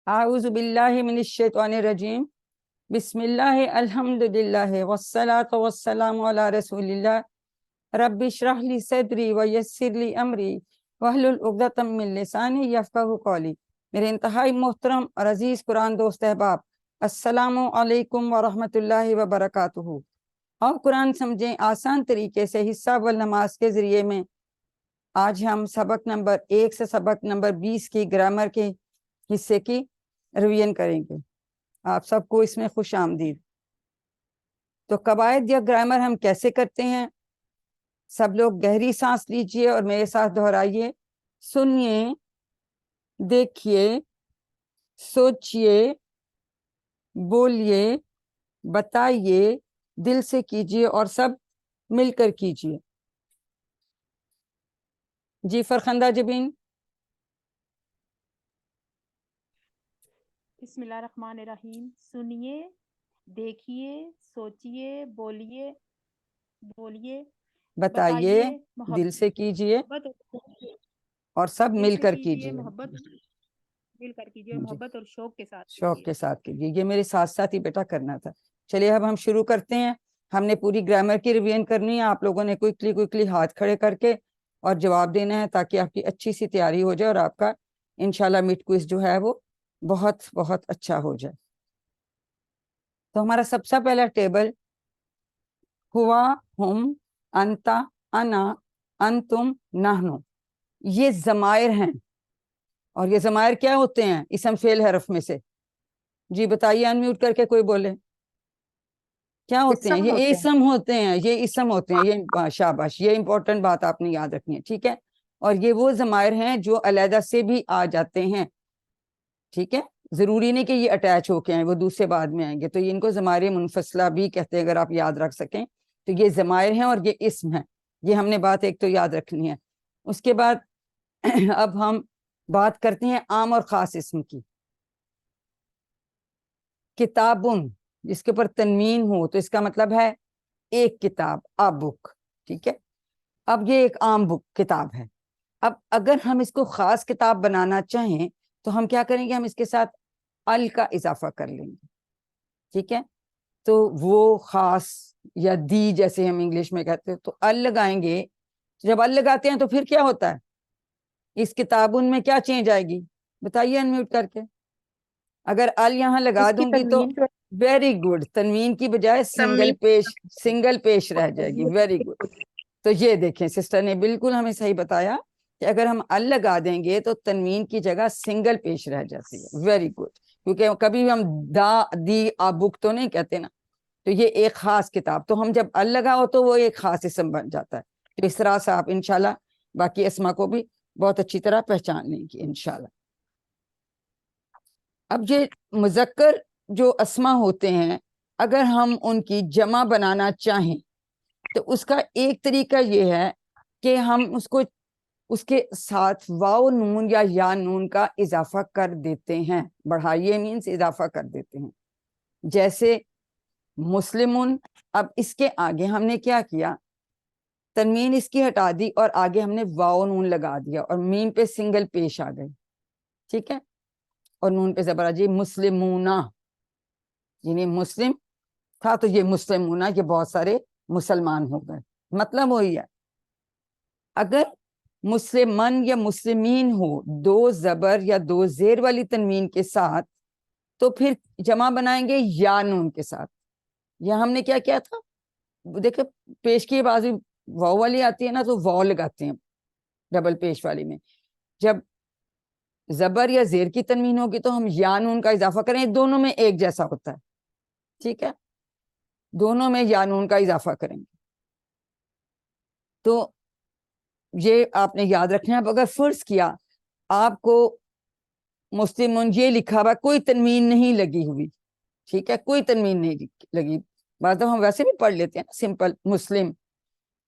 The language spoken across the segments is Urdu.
اعوذ باللہ من الشیطان الرجیم بسم اللہ الحمدللہ والصلاة والسلام علی رسول اللہ رب اشرح لی صدری ویسر لی امری واحلل عقدۃ من لسانی یفقہوا قولی۔ میرے انتہائی محترم اور عزیز قرآن دوست احباب، السلام علیکم ورحمۃ اللہ وبرکاتہ۔ اور قرآن سمجھیں آسان طریقے سے حصہ و نماز کے ذریعے میں آج ہم سبق نمبر 1 سے سبق نمبر 20 کی گرامر کے حصے کی ریویژن کریں گے۔ آپ سب کو اس میں خوش آمدید۔ تو قواعد یا گرامر ہم کیسے کرتے ہیں؟ سب لوگ گہری سانس لیجئے اور میرے ساتھ دہرائیے۔ سنیے، دیکھیے، سوچئے، بولیے، بتائیے، دل سے کیجئے اور سب مل کر کیجئے۔ جی فرخندہ جبین۔ بسم اللہ الرحمن الرحیم۔ سنیے، دیکھیے، سوچئے، بولیے، بتائیے، دل سے محبت کیجئے اور سب دل مل سے کر کیجئے، کیجئے۔ محبت مل کر کیجئے اور جی، محبت اور شوق کے ساتھ شوق کیجئے۔ کے ساتھ کیجئے۔ یہ میرے ساتھ ساتھ ہی بیٹا کرنا تھا۔ چلیے اب ہم شروع کرتے ہیں۔ ہم نے پوری گرامر کی ریویژن کرنی ہے۔ آپ لوگوں نے کوئکلی ہاتھ کھڑے کر کے اور جواب دینا ہے تاکہ آپ کی اچھی سی تیاری ہو جائے اور آپ کا انشاءاللہ مڈ کوئز جو ہے وہ بہت بہت اچھا ہو جائے۔ تو ہمارا سب سے پہلا ٹیبل ہوا، ہم، انتا، انا، انتم، نحنو، یہ ضمائر ہیں۔ اور یہ ضمائر کیا ہوتے ہیں؟ اسم فعل حرف میں سے۔ جی بتائیے، انمیوٹ کر کے کوئی بولے، کیا ہوتے ہیں؟ یہ اسم ہوتے ہیں، یہ اسم ہوتے ہیں۔ یہ شاباش، یہ امپورٹنٹ بات آپ نے یاد رکھنی ہے، ٹھیک ہے؟ اور یہ وہ ضمائر ہیں جو علیحدہ سے بھی آ جاتے ہیں، ٹھیک ہے؟ ضروری نہیں کہ یہ اٹیچ ہو کے آئیں، وہ دوسرے بعد میں آئیں گے، تو ان کو ضمائر منفصلہ بھی کہتے ہیں، اگر آپ یاد رکھ سکیں تو یہ ضمائر ہیں اور یہ اسم ہیں۔ یہ ہم نے بات ایک تو یاد رکھنی ہے۔ اس کے بعد اب ہم بات کرتے ہیں عام اور خاص اسم کی۔ کتابن، جس کے اوپر تنوین ہو تو اس کا مطلب ہے ایک کتاب، آ بک، ٹھیک ہے؟ اب یہ ایک عام بک کتاب ہے۔ اب اگر ہم اس کو خاص کتاب بنانا چاہیں تو ہم کیا کریں گے؟ ہم اس کے ساتھ ال کا اضافہ کر لیں گے، ٹھیک ہے؟ تو وہ خاص یا دی جیسے ہم انگلش میں کہتے ہیں، تو ال لگائیں گے۔ جب ال لگاتے ہیں تو پھر کیا ہوتا ہے؟ اس کتابن میں کیا چینج آئے گی؟ بتائیے انمیوٹ کر کے۔ اگر ال یہاں لگا دوں گی تو ویری گڈ، تنوین کی بجائے سنگل پیش رہ جائے گی، ویری گڈ۔ تو یہ دیکھیں سسٹر نے بالکل ہمیں صحیح بتایا کہ اگر ہم ال لگا دیں گے تو تنوین کی جگہ سنگل پیش رہ جاتی ہے، ویری گڈ۔ کیونکہ کبھی بھی ہم دا، دی، آ بک تو نہیں کہتے نا، تو یہ ایک خاص کتاب، تو ہم جب ال لگاؤ تو وہ ایک خاص اسم بن جاتا ہے۔ تو اس طرح سے آپ انشاءاللہ باقی اسما کو بھی بہت اچھی طرح پہچان لیں گے انشاءاللہ۔ اب یہ مذکر جو اسما ہوتے ہیں، اگر ہم ان کی جمع بنانا چاہیں تو اس کا ایک طریقہ یہ ہے کہ ہم اس کو اس کے ساتھ واو نون یا نون کا اضافہ کر دیتے ہیں، بڑھائیے مینس اضافہ کر دیتے ہیں۔ جیسے مسلمون، اب اس کے آگے ہم نے کیا کیا؟ تنوین اس کی ہٹا دی اور آگے ہم نے واو نون لگا دیا اور میم پہ سنگل پیش آ گئی، ٹھیک ہے؟ اور نون پہ زبر جی مسلمونہ، یعنی مسلم تھا تو یہ مسلمونہ، یہ بہت سارے مسلمان ہو گئے، مطلب وہی ہے۔ اگر مسلمن یا مسلمین ہو دو زبر یا دو زیر والی تنوین کے ساتھ تو پھر جمع بنائیں گے یا نون کے ساتھ۔ یا ہم نے کیا کیا تھا؟ دیکھیں پیش کی بازی واو والی آتی ہے نا تو واو لگاتے ہیں ڈبل پیش والی میں۔ جب زبر یا زیر کی تنوین ہوگی تو ہم یا نون کا اضافہ کریں، دونوں میں ایک جیسا ہوتا ہے، ٹھیک ہے؟ دونوں میں یا نون کا اضافہ کریں گے۔ تو یہ آپ نے یاد رکھنا ہے۔ اب اگر فرض کیا آپ کو مسلمون یہ لکھا ہوا، کوئی تنوین نہیں لگی ہوئی، ٹھیک ہے؟ کوئی تنوین نہیں لگی، بعض ہم ویسے بھی پڑھ لیتے ہیں سمپل مسلم،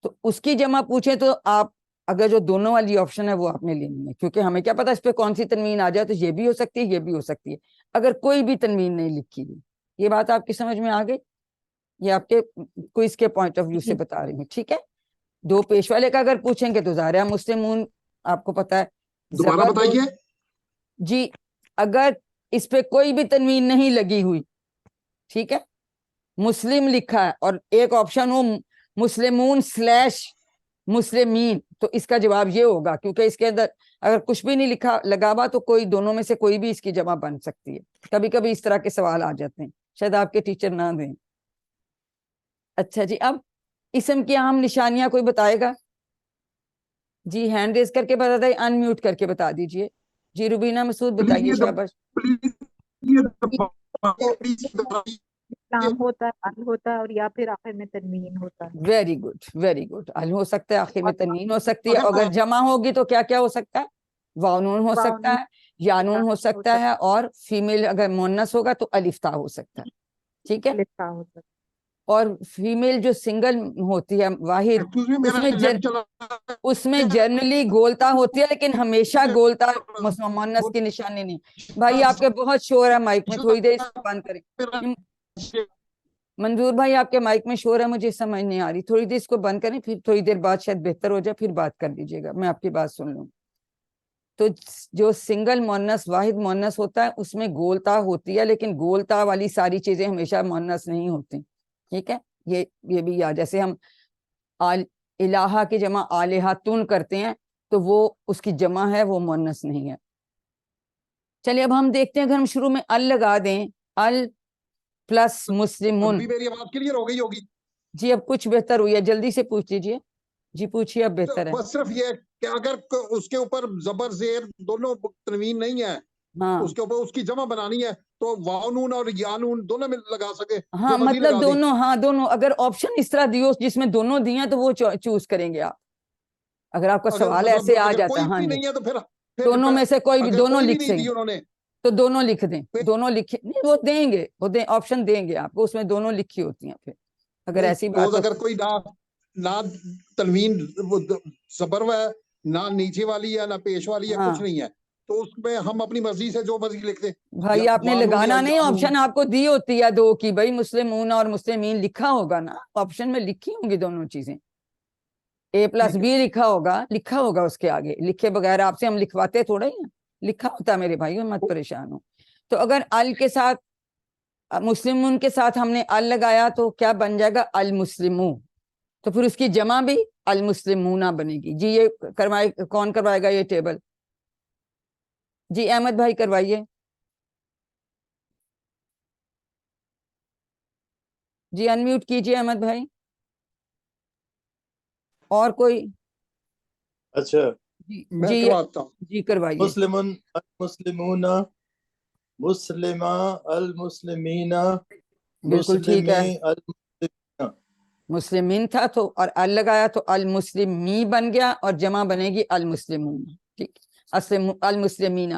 تو اس کی جمع پوچھیں تو آپ اگر جو دونوں والی آپشن ہے وہ آپ نے لینی ہے، کیونکہ ہمیں کیا پتا اس پہ کون سی تنوین آ جائے، تو یہ بھی ہو سکتی ہے، یہ بھی ہو سکتی ہے، اگر کوئی بھی تنوین نہیں لکھی ہوئی۔ یہ بات آپ کی سمجھ میں آ گئی؟ یہ آپ کے کوئز کے پوائنٹ آف ویو سے بتا رہی ہوں، ٹھیک ہے؟ دو پیش والے کا اگر پوچھیں گے تو ظاہر ہے مسلمون آپ کو پتا ہے دوبارہ بتائیے جی۔ اگر اس پہ کوئی بھی تنوین نہیں لگی ہوئی, ٹھیک ہے. مسلم لکھا ہے اور ایک آپشن ہو مسلمون سلیش مسلمین, تو اس کا جواب یہ ہوگا, کیونکہ اس کے اندر اگر کچھ بھی نہیں لکھا لگا ہوا تو کوئی دونوں میں سے کوئی بھی اس کی جمع بن سکتی ہے. کبھی کبھی اس طرح کے سوال آ جاتے ہیں, شاید آپ کے ٹیچر نہ دیں. اچھا جی, اب اسم کی اہم نشانیاں کوئی بتائے گا؟ جی ہینڈ ریز کر کے بتا دیں, ان میوٹ کر کے بتا دیجئے. جی روبینہ مسعود بتائیے, شاباش. لام ہوتا ہے, ال ہوتا ہے, اور یا پھر آخر میں تنوین ہوتا ہے. Very good very good. ال ہو سکتا ہے, آخر میں اور تنوین ہو سکتی ہے. اگر جمع ہوگی تو کیا کیا ہو سکتا ہے؟ واو نون ہو سکتا ہے, یا نون ہو سکتا ہے, اور فیمیل اگر مونس ہوگا تو الف تا ہو سکتا ہے, ٹھیک ہے. لکھا ہوتا ہے. اور فیمیل جو سنگل ہوتی ہے واحد, اس میں جنرلی گولتا ہوتی ہے, لیکن ہمیشہ گولتا مونس کی نشانی نہیں. بھائی آپ کے بہت شور ہے مائک میں, تھوڑی دیر اس کو بند کریں. منظور بھائی آپ کے مائک میں شور ہے, مجھے سمجھ نہیں آ رہی, تھوڑی دیر اس کو بند کریں, پھر تھوڑی دیر بعد شاید بہتر ہو جائے, پھر بات کر لیجیے گا, میں آپ کی بات سن لوں. تو جو سنگل مونس واحد مونس ہوتا ہے اس میں گولتا ہوتی ہے, لیکن گولتا والی ساری چیزیں ہمیشہ مونس نہیں ہوتی, ٹھیک ہے. یہ بھی یاد, جیسے ہم الہا کی جمع آلہتن کرتے ہیں تو وہ اس کی جمع ہے, وہ مونس نہیں ہے. چلیے اب ہم دیکھتے ہیں, اگر ہم شروع میں ال لگا دیں, ال پلس مسلمون. میری آواز کلیئر ہو گئی ہوگی؟ جی اب کچھ بہتر ہوئی ہے, جلدی سے پوچھ لیجیے. جی پوچھیے, اب بہتر ہے. بس صرف یہ کہ اگر اس کے اوپر زبر زیر دونوں تنوین نہیں ہے, ہاں اس کے اوپر اس کی جمع بنانی ہے, تو واو نون اور یا نون دونوں میں لگا سکے, ہاں, جو مرضی مطلب لگا دیں. دونوں, ہاں دونوں. اگر آپشن اس طرح دیو جس میں دونوں دیے ہیں تو وہ چوز کریں گے آپ, اگر آپ کا اگر سوال مطلب ایسے آ اگر جاتا کوئی ہے. ہاں بھی جی, نہیں ہے تو پھر دونوں میں سے کوئی بھی, اگر دونوں کوئی بھی لکھ نہیں دیں دی انہوں نے, تو دونوں لکھ دیں, دونوں لکھے نہیں, وہ دیں گے, وہ دیں, آپشن دیں گے آپ کو, اس میں دونوں لکھی ہوتی ہیں. پھر اگر نہیں ایسی بات ہو, اگر کوئی نہ تنوین زبر ہے, نہ نیچے والی ہے, نہ پیش والی ہے, ہاں کچھ نہیں ہے, تو اس میں ہم اپنی مرضی سے جو مرضی لکھ دیں. بھائی آپ نے وانون یا لگانا نہیں, یانون. آپشن آپ کو دی ہوتی ہے دو کی, بھائی مسلمون اور مسلمین لکھا ہوگا نا, آپشن میں لکھی ہوں گی دونوں چیزیں. اے پلس ٹھیک ہے. بی لکھا ہوگا اس کے آگے, لکھے بغیر آپ سے ہم لکھواتے تھوڑا ہی ہیں, لکھا ہوتا ہے میرے بھائی, مت پریشان ہو. تو اگر ال کے ساتھ مسلمون کے ساتھ ہم نے ال لگایا تو کیا بن جائے گا؟ المسلمون. تو پھر اس کی جمع بھی المسلمون بنے گی. جی یہ کروائے, کون کروائے گا یہ ٹیبل؟ جی احمد بھائی کروائیے. جی ان میوٹ کیجیے احمد بھائی. اور کوئی؟ اچھا, جی میں جی کرواتا ہوں. جی کروائیے. مسلمن المسلمون, مسلمہ المسلمین, بالکل ٹھیک ہے, مسلمی المسلمین. مسلمین تھا تو اور ال لگایا تو المسلمی بن گیا, اور جمع بنے گی المسلمون, ٹھیک. المسلمین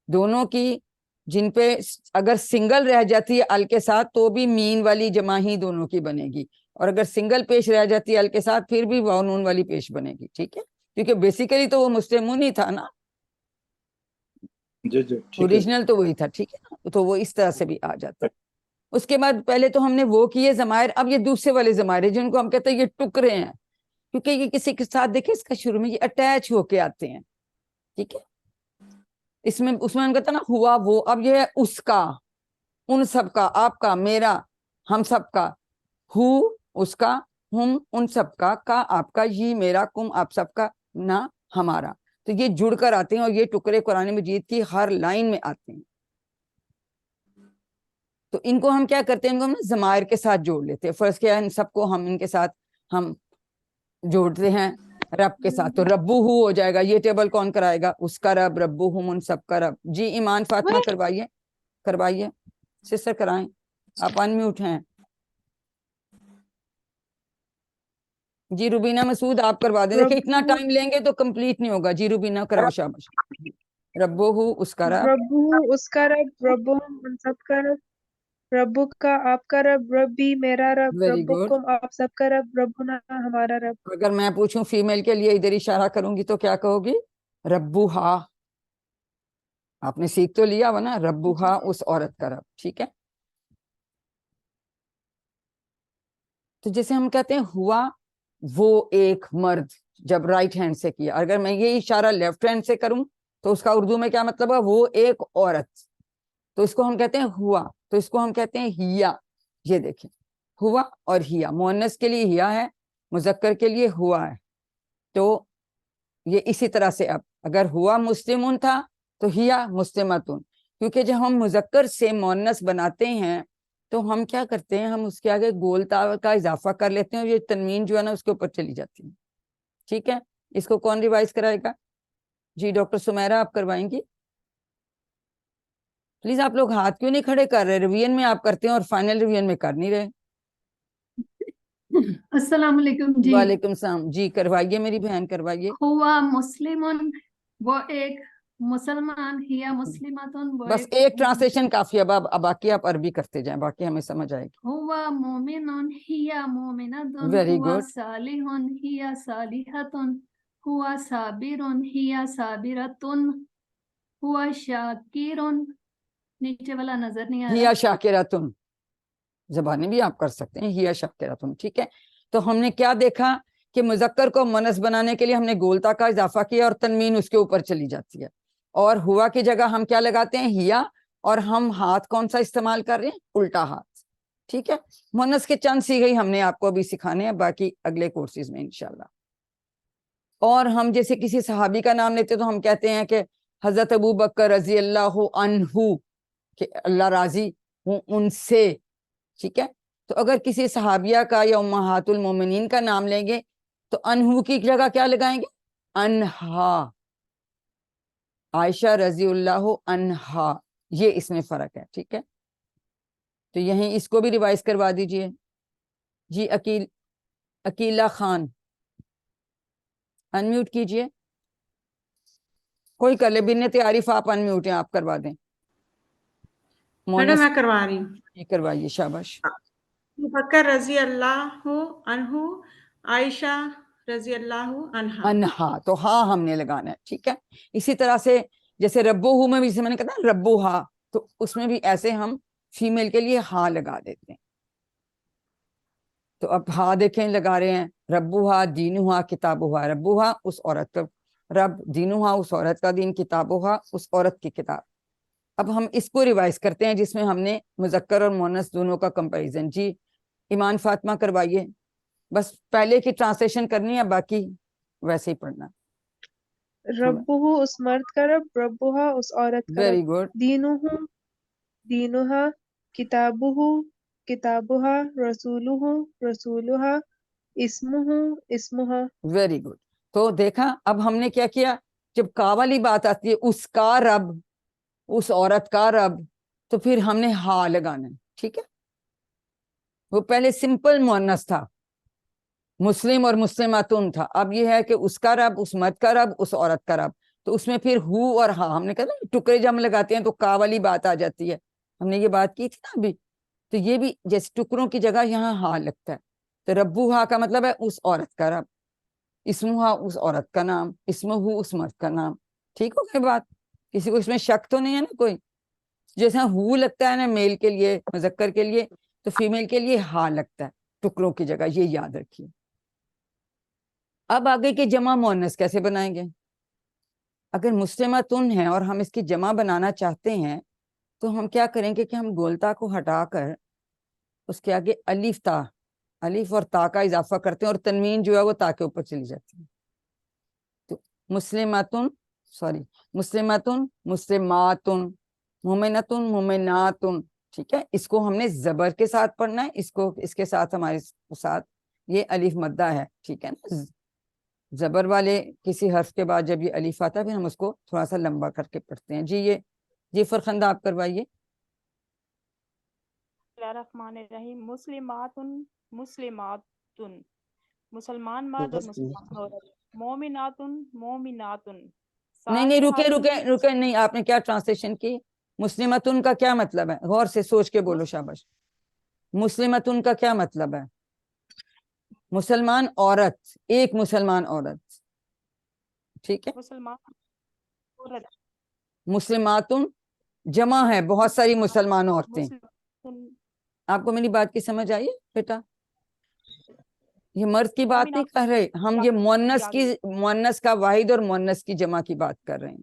دونوں کی, جن پہ اگر سنگل رہ جاتی ہے ال کے ساتھ تو بھی مین والی جمع ہی دونوں کی بنے گی, اور اگر سنگل پیش رہ جاتی ہے ال کے ساتھ پھر بھی واو نون والی پیش بنے گی, ٹھیک ہے. کیونکہ بیسیکلی تو وہ مسلمون ہی تھا نا, جی جی ٹھیک ہے. اوریجنل تو وہی تھا, ٹھیک ہے نا, تو وہ اس طرح سے بھی آ جاتا ہے. اس کے بعد پہلے تو ہم نے وہ کیے ضمائر, اب یہ دوسرے والے ضمائر جن کو ہم کہتے ہیں یہ ٹکرے ہیں, کیونکہ یہ کسی کے ساتھ دیکھیں اس کا شروع میں یہ اٹیچ ہو کے آتے ہیں, ٹھیک ہے. اس میں ہم کہتے ہیں نا ہوا وہ, اب یہ ہے اس کا, ان سب کا, آپ کا, میرا, ہم سب کا, ہو اس کا, ہم ان سب کا آپ کا, یہ میرا, کم آپ سب کا, نہ ہمارا. تو یہ جڑ کر آتے ہیں, اور یہ ٹکڑے قرآن مجید کی ہر لائن میں آتے ہیں. تو ان کو ہم کیا کرتے ہیں, ان کو ہم ضمائر کے ساتھ جوڑ لیتے ہیں. فرض کیا ہے, ان سب کو ہم ان کے ساتھ ہم جوڑتے ہیں رب کے ساتھ, تو ربو ہو جائے گا. یہ ٹیبل کون کرائے گا؟ اس کا رب, ربو ہم ان سب کا رب. جی ایمان فاطمہ کروائیے سسٹر کرائیں, آپ ان میوٹ ہیں. جی روبینہ مسعود آپ کروا دیں, دیکھیں اتنا ٹائم لیں گے تو کمپلیٹ نہیں ہوگا. جی روبینہ کراؤ, شاباش. ربو ہو اس کا رب, ربو اس کا رب, ربو ان سب کا رب, ربو کا آپ کا رب, ربی میرا رب, ویری گڈ. ربکم آپ سب کا رب, ربنا ہمارا رب. اگر میں پوچھوں فیمیل کے لیے ادھر اشارہ کروں گی تو کیا کہو گی؟ ربو ہا. آپ نے سیکھ تو لیا ہوا نا, ربو ہا اس عورت کا رب, ٹھیک ہے. تو جیسے ہم کہتے ہیں ہوا وہ ایک مرد, جب رائٹ ہینڈ سے کیا, اگر میں یہ اشارہ لیفٹ ہینڈ سے کروں تو اس کا اردو میں کیا مطلب ہے؟ وہ ایک عورت. تو اس کو ہم کہتے ہیں ہوا، تو اس کو ہم کہتے ہیں ہیا. یہ دیکھیں ہوا اور ہیا، مؤنث کے لیے ہیا ہے، مذکر کے لیے ہوا ہے. تو یہ اسی طرح سے اب اگر ہوا مسلمون تھا تو ہیا مسلمتون، کیونکہ جب ہم مذکر سے مؤنث بناتے ہیں تو ہم کیا کرتے ہیں، ہم اس کے آگے گول تا کا اضافہ کر لیتے ہیں اور یہ تنوین جو ہے نا اس کے اوپر چلی جاتی ہے. ٹھیک ہے، اس کو کون ریوائز کرائے گا؟ جی ڈاکٹر سمیرہ آپ کروائیں گی پلیز. آپ لوگ ہاتھ کیوں نہیں کھڑے کر رہے؟ ریویژن میں آپ کرتے ہیں اور فائنل ریویژن میں کر نہیں رہے. السلام علیکم جی. وعلیکم السلام. جی کروائیے میری بہن، کروائیے. ہوا مسلمن، وہ ایک مسلمان، ہیا مسلماتن، وہ بس ایک ٹرانسلیشن کافی ہے. اب باقی آپ عربی کرتے جائیں، باقی ہمیں سمجھ آئے گی. ہوا مومنن، ہیا مومنتن، Very ہوا good. صالحن، ہیا صالحتن، ہوا صابرن، ہیا صابرتن، ہوا شاکرن. نیچے والا نظر نہیں آ رہا. ہیا شاکراتن، زبانی بھی آپ کر سکتے ہیں، ہیا شاکراتن. ٹھیک ہے، تو ہم نے کیا دیکھا کہ مذکر کو مؤنث بنانے کے لیے ہم نے گولتا کا اضافہ کیا اور تنوین اس کے اوپر چلی جاتی ہے، اور ہوا کی جگہ ہم کیا لگاتے ہیں؟ ہیا. اور ہم ہاتھ کون سا استعمال کر رہے ہیں؟ الٹا ہاتھ. ٹھیک ہے، مؤنث کے چند صیغے ہی ہم نے آپ کو ابھی سکھانے ہیں، باقی اگلے کورسز میں انشاءاللہ. اور ہم جیسے کسی صحابی کا نام لیتے تو ہم کہتے ہیں کہ حضرت ابو بکر رضی اللہ عنہ، کہ اللہ راضی ہوں ان سے. ٹھیک ہے، تو اگر کسی صحابیہ کا یا امہات المومنین کا نام لیں گے تو انہو کی جگہ کیا لگائیں گے؟ انہا. عائشہ رضی اللہ عنہا، یہ اس میں فرق ہے. ٹھیک ہے، تو یہیں اس کو بھی ریوائز کروا دیجئے. جی عقیلہ خان انمیوٹ کیجئے. کوئی کر لے، بنت عارف آپ انمیوٹ ہیں، آپ کروا دیں. میڈم میں کروا رہی ہوں. یہ کروائیے، شاباش. ابو بکر رضی اللہ عنہ، عائشہ رضی اللہ عنہا. انہا، تو ہاں ہم نے لگانا ہے. ٹھیک ہے، اسی طرح سے جیسے ربو میں بھی، جسے میں نے کہا ربو ہا، تو اس میں بھی ایسے ہم فیمیل کے لیے ہاں لگا دیتے ہیں. تو اب ہاں دیکھیں لگا رہے ہیں، ربوہا دینوہا کتابوہا. ربوہا اس عورت کا رب، دینوہا اس عورت کا دین، کتابوہا اس عورت کی کتاب. اب ہم اس کو ریوائز کرتے ہیں جس میں ہم نے مذکر اور مؤنث دونوں کا کمپیریزن. جی ایمان فاطمہ کروائیے. بس پہلے کی ٹرانسلیشن کرنی ہے، باقی ویسے ہی پڑھنا. ربہ اس مرد کا رب، ربہا اس عورت کا ویری رب، گڈ. دینہ دینہا، کتابہ کتابہا، رسولہ رسولہا، اسمہ اسمہا. Very good. تو دیکھا اب ہم نے کیا کیا، جب کا والی بات آتی ہے اس کا رب، اس عورت کا رب، تو پھر ہم نے ہا لگانا ہے. ٹھیک ہے، وہ پہلے سمپل مؤنث تھا، مسلم اور مسلماتن تھا. اب یہ ہے کہ اس کا رب، اس مرد کا رب، اس عورت کا رب. تو اس میں پھر ہو اور ہا، ہم نے کہا نا ٹکڑے جب ہم لگاتے ہیں تو کا والی بات آ جاتی ہے، ہم نے یہ بات کی تھی نا ابھی. تو یہ بھی جیسے ٹکڑوں کی جگہ یہاں ہا لگتا ہے. تو ربو ہا کا مطلب ہے اس عورت کا رب، اسمہا اس عورت کا نام، اسمہ اس مرد کا نام. ٹھیک ہو گئی بات؟ کسی کو اس میں شک تو نہیں ہے نا کوئی؟ جیسے ہو لگتا ہے نا میل کے لیے، مذکر کے لیے، تو فیمیل کے لیے ہا لگتا ہے ٹکڑوں کی جگہ، یہ یاد رکھیے. اب آگے کے جمع مؤنث کیسے بنائیں گے؟ اگر مسلمتن ہے اور ہم اس کی جمع بنانا چاہتے ہیں تو ہم کیا کریں گے کہ ہم گولتا کو ہٹا کر اس کے آگے الف تا، الف اور تا کا اضافہ کرتے ہیں، اور تنوین جو ہے وہ تا کے اوپر چلی جاتی ہے. تو مسلمتن مسلمتن، مسلماتن، مومنتن، مومناتن. ٹھیک ہے، اس کو ہم نے زبر کے ساتھ پڑھنا ہے، اس کے ساتھ ہمارے ساتھ یہ الف مدہ ہے. ٹھیک ہے نا، زبر والے کسی حرف کے بعد جب یہ الف آتا ہے پھر ہم اس کو تھوڑا سا لمبا کر کے پڑھتے ہیں. جی فرخندہ آپ کروائیے. الرحمن الرحیم. مسلماتن مسلمان مرد اور مسلمان عورت، مومناتن مومناتن. نہیں رکے نہیں، آپ نے کیا ٹرانسلیشن کی؟ مسلمتن کا کیا مطلب ہے؟ غور سے سوچ کے بولو، شاباش. مسلمتن کا کیا مطلب ہے؟ مسلمان عورت، ایک مسلمان عورت. ٹھیک ہے، مسلمان عورت، مسلماتن جمع ہے، بہت ساری مسلمان عورتیں. مسلماتن آپ کو میری بات کی سمجھ آئی بیٹا؟ یہ مرد کی بات نہیں کر رہے ہم، یہ مؤنث کا واحد اور مؤنث کی جمع کی بات کر رہے ہیں.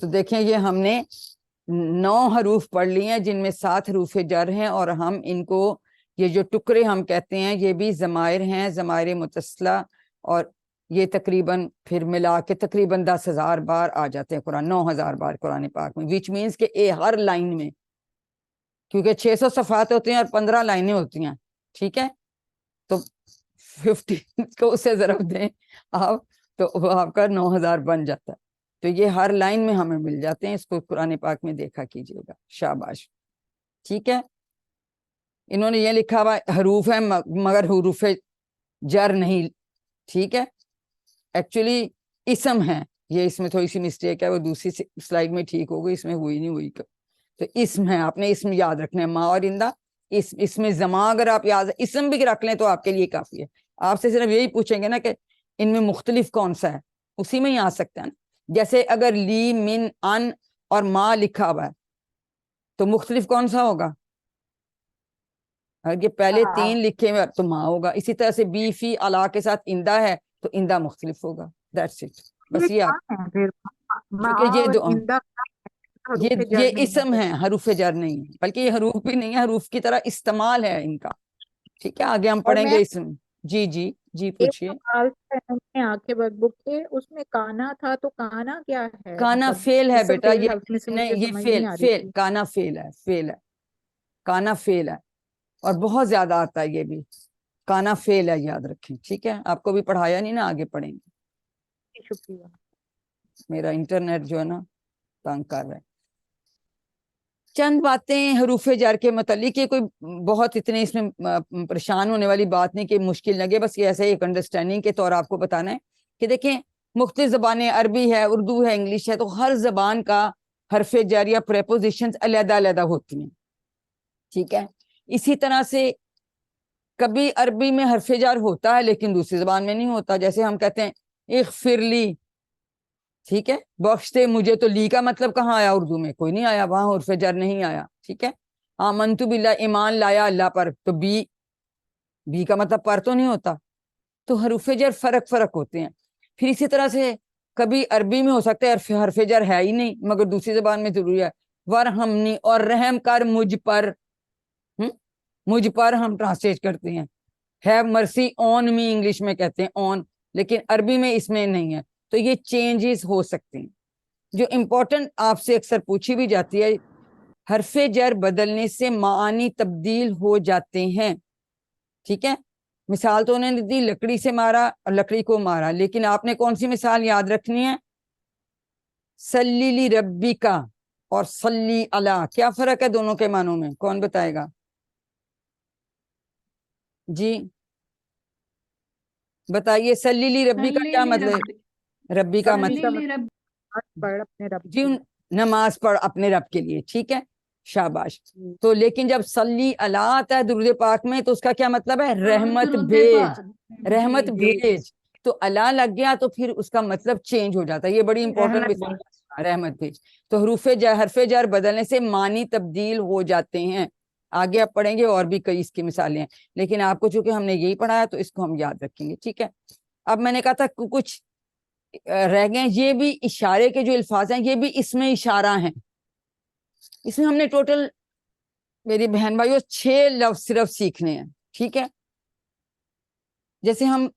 تو دیکھیں یہ ہم نے 9 حروف پڑھ لی ہیں جن میں 7 حروف جر ہیں، اور ہم ان کو یہ جو ٹکڑے ہم کہتے ہیں یہ بھی ضمائر ہیں، ضمائر متصلہ، اور یہ تقریباً پھر ملا کے تقریباً 10,000 بار آ جاتے ہیں قرآن، 9,000 بار قرآن پاک میں، وچ مینس کہ ہر لائن میں، کیونکہ 600 صفحات ہوتی ہیں اور 15 لائنیں ہوتی ہیں، ٹھیک ہے، تو 50 کو اسے ضرب دیں آپ تو وہ آپ کا 9,000 بن جاتا ہے۔ تو یہ ہر لائن میں ہمیں مل جاتے ہیں، اس کو قرآن پاک میں دیکھا کیجئے گا، شاباش، ٹھیک ہے۔ انہوں نے یہ لکھا ہوا حروف ہے مگر حروف جر نہیں، ٹھیک ہے، ایکچولی اسم ہے یہ، اس میں تھوڑی سی مسٹیک ہے، وہ دوسری سلائیڈ میں ٹھیک ہوگی، اس میں ہوئی نہیں ہوئی، تو اسم ہے، آپ نے اسم یاد رکھنا ہے، ماں اور اندہ، اس میں زماں اگر آپ یاد اسم بھی رکھ لیں تو آپ کے لیے کافی ہے۔ آپ سے صرف یہی پوچھیں گے نا کہ ان میں مختلف کون سا ہے، اسی میں ہی آ سکتا ہے نا، جیسے اگر لی، من، ان اور ماں لکھا ہوا ہے تو مختلف کون سا ہوگا؟ اگر یہ پہلے 3 لکھے ہوئے تو ماں ہوگا، اسی طرح سے بی، فی، الا کے ساتھ اندہ ہے تو اندہ مختلف ہوگا، دیٹس اٹ، بس یہ آپ، کیونکہ یہ اسم ہے، حروف جر نہیں ہے، بلکہ یہ حروف بھی نہیں ہے، حروف کی طرح استعمال ہے ان کا، ٹھیک ہے، آگے ہم پڑھیں گے اسم۔ جی جی جی پوچھئے۔ آنکھیں بک کے اس میں کانا تھا تو کانا کیا ہے؟ کانا مطلب فیل ہے اسم بیٹا، فیل یہ ہے، اس میں سے نہیں، مجھے یہ سمجھ فیل نہیں آ رہی فیل تھی۔ کانا فیل ہے، فیل ہے، کانا فیل ہے، اور بہت زیادہ آتا ہے یہ بھی، کانا فیل ہے، یاد رکھیں، ٹھیک ہے، آپ کو بھی پڑھایا نہیں نا، آگے پڑھیں گے، شکریہ۔ میرا انٹرنیٹ جو ہے نا تنگ کر رہا ہے۔ چند باتیں حروف جر کے متعلق، یہ کوئی بہت اتنے اس میں پریشان ہونے والی بات نہیں کہ مشکل لگے، بس یہ ایسے ایک انڈرسٹینڈنگ کے طور آپ کو بتانا ہے کہ دیکھیں مختلف زبانیں، عربی ہے، اردو ہے، انگلش ہے، تو ہر زبان کا حرف جر یا پریپوزیشنز علیحدہ علیحدہ ہوتی ہیں، ٹھیک ہے، اسی طرح سے کبھی عربی میں حرف جر ہوتا ہے لیکن دوسری زبان میں نہیں ہوتا، جیسے ہم کہتے ہیں اغفر لی، ٹھیک ہے، بخش دے مجھے، تو لی کا مطلب کہاں آیا؟ اردو میں کوئی نہیں آیا، وہاں حرف جر نہیں آیا، ٹھیک ہے۔ آمنت باللہ، ایمان لایا اللہ پر، تو بی کا مطلب پر تو نہیں ہوتا، تو حروف جر فرق ہوتے ہیں۔ پھر اسی طرح سے کبھی عربی میں ہو سکتا ہے حرف جر ہے ہی نہیں مگر دوسری زبان میں ضروری ہے، ورحمنی، اور رحم کر مجھ پر، مجھ پر ہم ٹرانسلیٹ کرتے ہیں، ہیو مرسی آن می انگلش میں کہتے ہیں آن، لیکن عربی میں اس میں نہیں ہے، تو یہ چینجز ہو سکتے ہیں۔ جو امپورٹنٹ آپ سے اکثر پوچھی بھی جاتی ہے، حرف جر بدلنے سے معانی تبدیل ہو جاتے ہیں، ٹھیک ہے، مثال تو انہوں نے دی لکڑی سے مارا اور لکڑی کو مارا، لیکن آپ نے کون سی مثال یاد رکھنی ہے؟ صلی لی ربی کا اور صلی علی، کیا فرق ہے دونوں کے معنوں میں؟ کون بتائے گا؟ جی بتائیے، صلی لی ربی کا کیا مطلب؟ ربی کا صلی مطلب لی رب، پڑھ اپنے رب جی کی۔ نماز پڑھ اپنے رب کے لیے، ٹھیک ہے، شاباش۔ تو لیکن جب صلی علی آتا ہے درود پاک میں تو اس کا کیا مطلب ہے؟ رحمت درود بھیج، پاک، رحمت جی بھیج، تو اللہ لگ گیا تو پھر اس کا مطلب چینج ہو جاتا ہے، یہ بڑی امپورٹنٹ رحمت مثال، رحمت بھیج۔ تو حرف جر بدلنے سے معنی تبدیل ہو جاتے ہیں، آگے آپ پڑھیں گے اور بھی کئی اس کی مثالیں ہیں، لیکن آپ کو چونکہ ہم نے یہی پڑھایا تو اس کو ہم یاد رکھیں گے، ٹھیک ہے۔ اب میں نے کہا تھا کچھ رہ گئے، یہ بھی اشارے کے جو الفاظ ہیں یہ بھی اس میں اشارہ ہیں، اس میں ہم نے ٹوٹل میری بہن بھائیوں 6 لفظ صرف سیکھنے ہیں، ٹھیک ہے۔ جیسے ہم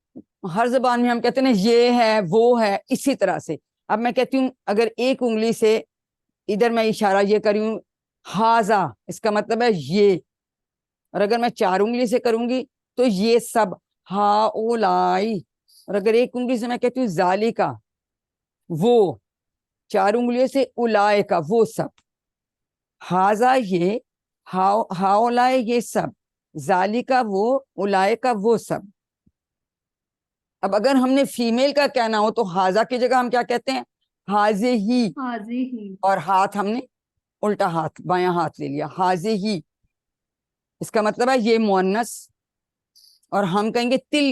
ہر زبان میں ہم کہتے ہیں یہ ہے وہ ہے، اسی طرح سے اب میں کہتی ہوں اگر ایک انگلی سے ادھر میں اشارہ یہ کری ہوں ہاذا، اس کا مطلب ہے یہ، اور اگر میں 4 انگلی سے کروں گی تو یہ سب، ہا اولائی، اور اگر ایک انگلی سے میں کہتی ہوں ذالکا وہ، 4 انگلیوں سے اولائے کا وہ سب، ہاذا یہ، ہاولائے یہ سب، ذالکا وہ، اولائے کا وہ سب۔ اب اگر ہم نے فیمیل کا کہنا ہو تو ہاذا کی جگہ ہم کیا کہتے ہیں؟ ہاذے ہی، حاضی ہی، اور ہاتھ ہم نے الٹا ہاتھ، بایاں ہاتھ لے لیا، ہاذے ہی، اس کا مطلب ہے یہ مؤنث، اور ہم کہیں گے تل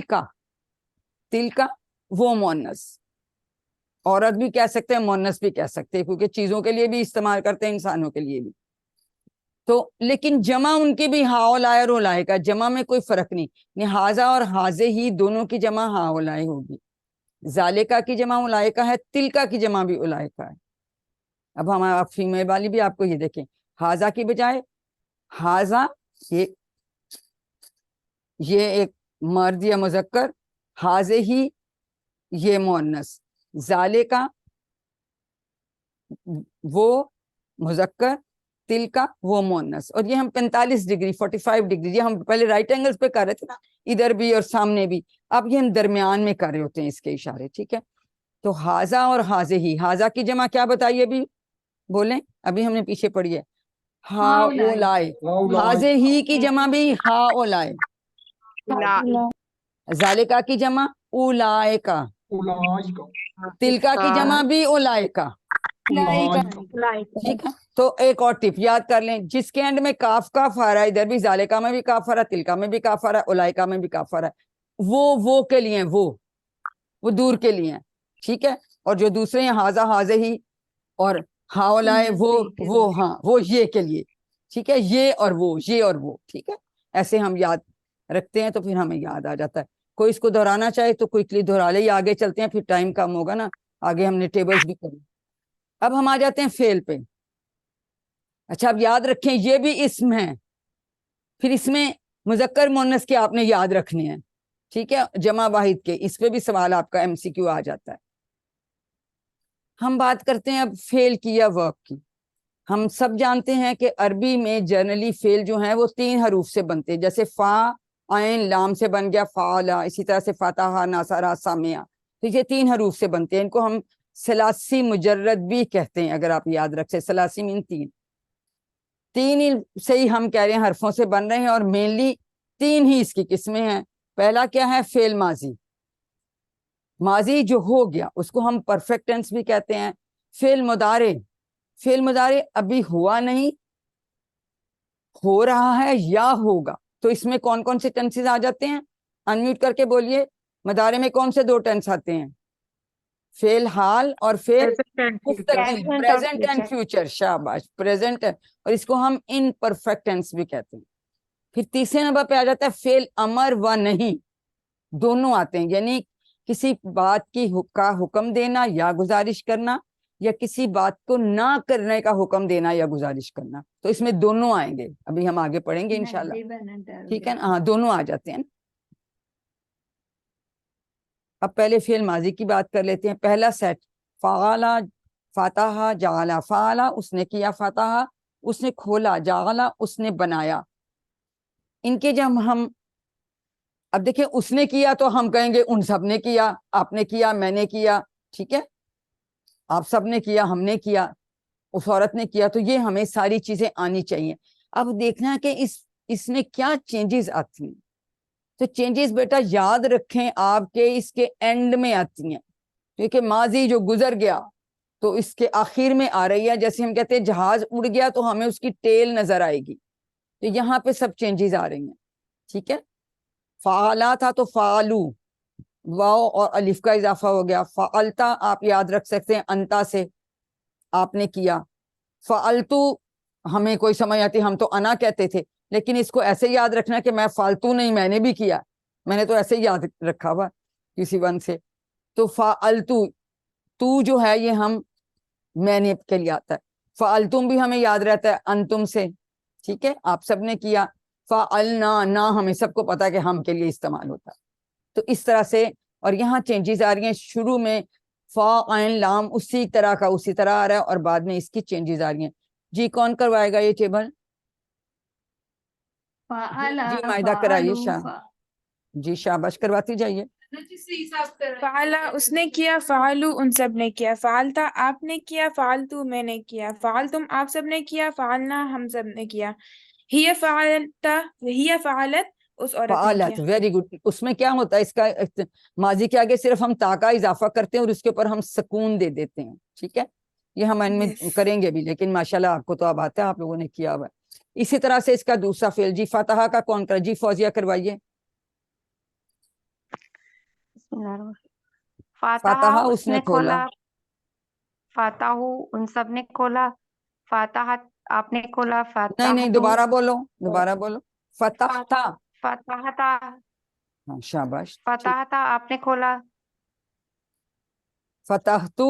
کا وہ مؤنث، عورت بھی کہہ سکتے ہیں مؤنث بھی کہہ سکتے ہیں کیونکہ چیزوں کے لیے بھی استعمال کرتے ہیں، انسانوں کے لیے بھی، تو لیکن جمع ان کی بھی ہاولائے اور اولائے کا، جمع میں کوئی فرق نہیں، لہذا اور حاضے ہی دونوں کی جمع ہاولائے ہوگی، ذالکا کی جمع اولائکا ہے، تلکا کی جمع بھی اولائکا ہے، اب ہمارا فیمیل والی بھی آپ کو یہ دیکھیں, ہاضا کی بجائے ہاضا, یہ ایک مرد یا مذکر, حاضے ہی یہ مؤنث, زالے کا وہ مذکر, تل کا وہ مؤنث. اور یہ ہم 45 ڈگری 45 ڈگری, یہ ہم پہلے رائٹ اینگلز پہ کر رہے تھے نا, ادھر بھی اور سامنے بھی, اب یہ ہم درمیان میں کر رہے ہوتے ہیں اس کے اشارے. ٹھیک ہے, تو حاضا اور حاضے ہی, حاضا کی جمع کیا بتائیے ابھی بولیں, ابھی ہم نے پیچھے پڑھی ہے, ہا اولائے. حاضے ہی کی جمع بھی ہا اولائے. ذالکا کی جمع اولائکا. تلکا کی جمع بھی اولائکا. ٹھیک ہے, تو ایک اور ٹپ یاد کر لیں, جس کے اینڈ میں کاف کاف آ رہا ہے, ادھر بھی ذالکا میں بھی کاف آ رہا ہے, تلکا میں بھی کاف آ رہا ہے, اولائکا میں بھی کاف آ رہا ہے, وہ کے لیے وہ دور کے لیے ہیں. ٹھیک ہے, اور جو دوسرے ہیں حاضا حاضے ہی اور ہاولائے وہ یہ کے لیے. ٹھیک ہے, یہ اور وہ. ٹھیک ہے, ایسے ہم یاد رکھتے ہیں تو پھر ہمیں یاد آ جاتا ہے. کوئی اس کو دہرانا چاہے تو کوئکلی دہرا لے, آگے چلتے ہیں, پھر ٹائم کم ہوگا نا, آگے ہم نے ٹیبلز بھی کریں. اب ہم آ جاتے ہیں فعل پہ. اچھا, اب یاد رکھیں یہ بھی اسم ہے, پھر اس میں مذکر مؤنث کے آپ نے یاد رکھنے ہیں. ٹھیک ہے, جمع واحد کے, اس پہ بھی سوال آپ کا MCQ آ جاتا ہے. ہم بات کرتے ہیں اب فعل کی یا ورب کی. ہم سب جانتے ہیں کہ عربی میں جنرلی فعل جو ہیں وہ 3 حروف سے بنتے ہیں, جیسے فا عین لام سے بن گیا فعلا, اسی طرح سے فتح ناصرہ سامعہ, تو یہ 3 حروف سے بنتے ہیں. ان کو ہم ثلاثی مجرد بھی کہتے ہیں, اگر آپ یاد رکھیں. ثلاثی مین 3 سے ہی ہم کہہ رہے ہیں حرفوں سے بن رہے ہیں, اور مینلی 3 ہی اس کی قسمیں ہیں. پہلا کیا ہے, فعل ماضی. ماضی جو ہو گیا اس کو ہم پرفیکٹ ٹینس بھی کہتے ہیں. فعل مضارع ابھی ہوا نہیں, ہو رہا ہے یا ہوگا, تو اس میں کون کون سے ٹینسز آ جاتے ہیں, انمیوٹ کر کے بولیے. مضارع میں کون سے 2 ٹینس آتے ہیں, فعل حال اور فعل مستقبل, پریزنٹ اینڈ فیوچر. شاباش, پریزنٹ, اور اس کو ہم ان پرفیکٹ ٹینس بھی کہتے ہیں. پھر تیسرے نمبر پہ آ جاتا ہے فعل امر و نہیں, دونوں آتے ہیں, یعنی کسی بات کا حکم دینا یا گزارش کرنا, یا کسی بات کو نہ کرنے کا حکم دینا یا گزارش کرنا. تو اس میں دونوں آئیں گے, ابھی ہم آگے پڑھیں گے انشاءاللہ. ٹھیک ہے نا, ہاں دونوں آ جاتے ہیں. اب پہلے فعل ماضی کی بات کر لیتے ہیں. پہلا سیٹ فعلا فاتحہ جعلا. فعلا اس نے کیا, فاتحہ اس نے کھولا, جعلا اس نے بنایا. ان کے جب ہم اب دیکھیں, اس نے کیا تو ہم کہیں گے ان سب نے کیا, آپ نے کیا, میں نے کیا. ٹھیک ہے, آپ سب نے کیا, ہم نے کیا, اس عورت نے کیا, تو یہ ہمیں ساری چیزیں آنی چاہیے. اب دیکھنا ہے کہ اس میں کیا چینجز آتی ہیں. تو چینجز بیٹا یاد رکھیں آپ کے اس کے اینڈ میں آتی ہیں, کیونکہ ماضی جو گزر گیا تو اس کے آخر میں آ رہی ہے. جیسے ہم کہتے ہیں جہاز اڑ گیا تو ہمیں اس کی ٹیل نظر آئے گی, تو یہاں پہ سب چینجز آ رہی ہیں. ٹھیک ہے, فعلا تھا تو فعلو, واو اور الف کا اضافہ ہو گیا. فعلتا آپ یاد رکھ سکتے ہیں انتا سے, آپ نے کیا. فعلتو ہمیں کوئی سمجھ آتی, ہم تو انا کہتے تھے, لیکن اس کو ایسے یاد رکھنا کہ میں فالتو نہیں, میں نے بھی کیا, میں نے تو ایسے ہی یاد رکھا ہوا کسی ون سے. تو فعلتو, تو جو ہے یہ ہم میں نے کے لیے آتا ہے. فعلتم بھی ہمیں یاد رہتا ہے انتم سے. ٹھیک ہے, آپ سب نے کیا. فعلنا, نا ہمیں سب کو پتا ہے کہ ہم کے لیے استعمال ہوتا ہے. تو اس طرح سے, اور یہاں چینجز آ رہی ہیں. شروع میں فا عین لام اسی طرح کا اسی طرح آ رہا ہے, اور بعد میں اس کی چینجز آ رہی ہیں. جی کون کروائے گا یہ ٹیبل؟ جی مائدہ کرائیے. جی شاباش, کرواتی جائیے. فعلا اس نے کیا, فعلو ان سب نے کیا, فعلتا آپ نے کیا, فعلتو میں نے کیا, فعلتم آپ سب نے کیا, فعلنا ہم سب نے کیا. ہی فعلتا, ہی فعلت اس عورت نے فعالت, کیا. Very good. اس میں کیا ہوتا ہے, اس کا ماضی کے آگے صرف ہم تا کا اضافہ کرتے ہیں اور اس کے اوپر ہم سکون دے دیتے ہیں. ٹھیک ہے, یہ ہم ان میں Yes. کریں گے بھی, لیکن ماشاءاللہ آپ کو تو اب آتا ہے, آپ لوگوں نے کیا ہوا ہے. اسی طرح سے اس کا دوسرا فعل, جی فاتحہ کا کون کرا؟ جی فوزیہ کروائیے. بسم اللہ الرحمن الرحیم. فاتحہ فاتحہ اس نے کھولا, فاتح ان سب نے کھولا, فاتحہ آپ نے کھولا, نہیں فاتح نہیں, دوبارہ بولو, دوبارہ بولو. فتح تھا, فاتح تھا, ہاں شاباش. فتح تھا آپ نے کھولا, فتح تو,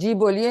جی بولیے.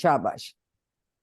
شاباش.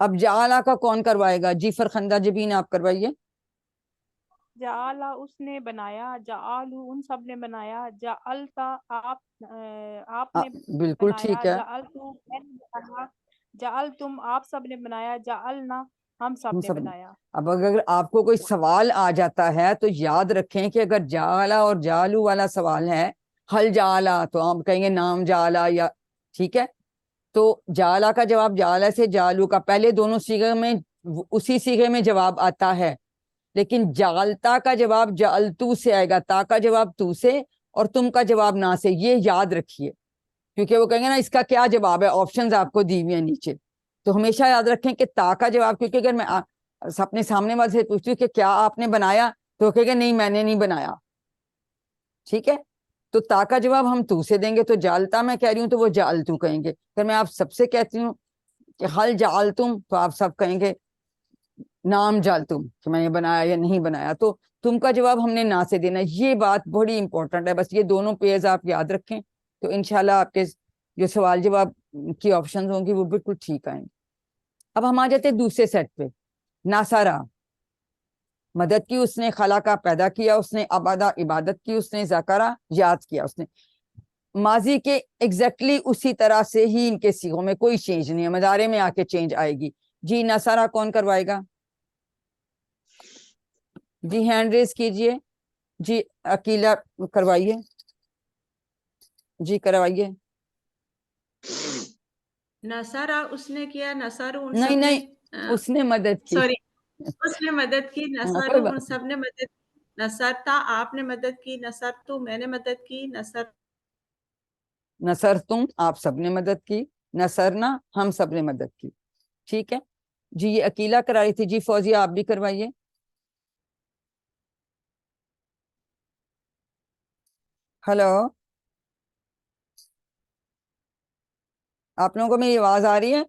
اب جعلہ کا کون کروائے گا؟ جی فرخندہ جبین آپ کروائیے. جعلا اس نے بنایا، جعلو ان سب نے بنایا، جعلتا آپ نے بالکل بنایا، ٹھیک ہے. جعلتو میں نے بنایا، جعلتم آپ سب نے بنایا، جعلنا ہم سب ہم نے سب. بنایا۔ اب اگر آپ کو کوئی سوال آ جاتا ہے تو یاد رکھیں کہ اگر جعلہ اور جالو والا سوال ہے، حل جعلہ، تو ہم کہیں گے نام جعلہ یا. ٹھیک ہے. تو جعلہ کا جواب جعلہ سے جالو کا، پہلے دونوں صیغے میں اسی صیغے میں جواب آتا ہے، لیکن جعلتا کا جواب جعلتو سے آئے گا، تا کا جواب تو سے، اور تم کا جواب نہ سے. یہ یاد رکھیے، کیونکہ وہ کہیں گے نا اس کا کیا جواب ہے، آپشنز آپ کو دی ہوئی ہیں نیچے. تو ہمیشہ یاد رکھیں کہ تا کا جواب، کیونکہ اگر میں اپنے سامنے والے سے پوچھتی ہوں کہ کیا آپ نے بنایا، تو وہ کہے گا نہیں میں نے نہیں بنایا. ٹھیک ہے. تو تا کا جواب ہم تو سے دیں گے، تو جالتا میں کہہ رہی ہوں تو وہ جالتو کہیں گے. اگر میں آپ سب سے کہتی ہوں کہ حل جعلتم، تو آپ سب کہیں گے نام جالتم، کہ میں نے بنایا یا نہیں بنایا. تو تم کا جواب ہم نے نہ سے دینا ہے. یہ بات بڑی امپورٹنٹ ہے، بس یہ دونوں پیئرز آپ یاد رکھیں تو انشاءاللہ آپ کے جو سوال جواب کی آپشنز ہوں گی وہ بالکل ٹھیک آئیں گے. اب ہم آ جاتے ہیں دوسرے سیٹ پہ. ناصرہ، مدد کی اس نے، خلقہ پیدا کیا اس نے، عبادہ عبادت کی اس نے، ذکرہ یاد کیا اس نے. ماضی کے ایگزیکٹلی اسی طرح سے ہی ان کے صیغوں میں کوئی چینج نہیں ہے، مضارع میں آ کے چینج آئے گی. جی ناصرہ کون کروائے گا؟ جی ہینڈ ریز کیجئے. جی عقیلہ کروائیے. جی کروائیے. نصارہ اس نے کیا، نصارو ان نہیں سب نے نہیں، اس نے مدد کی. سوری اس نے مدد کی، ہاں، کوئی نصارو بات ان سب نے مدد کی، نصرتا آپ نے مدد کی، نصرتو میں نے مدد کی، نصر تم آپ سب نے مدد کی، نصرنا ہم سب نے مدد کی. ٹھیک ہے. جی یہ عقیلہ کرا رہی تھی. جی فوزیہ آپ بھی کروائیے. ہلو، آپ لوگوں کو میری آواز آ رہی ہے؟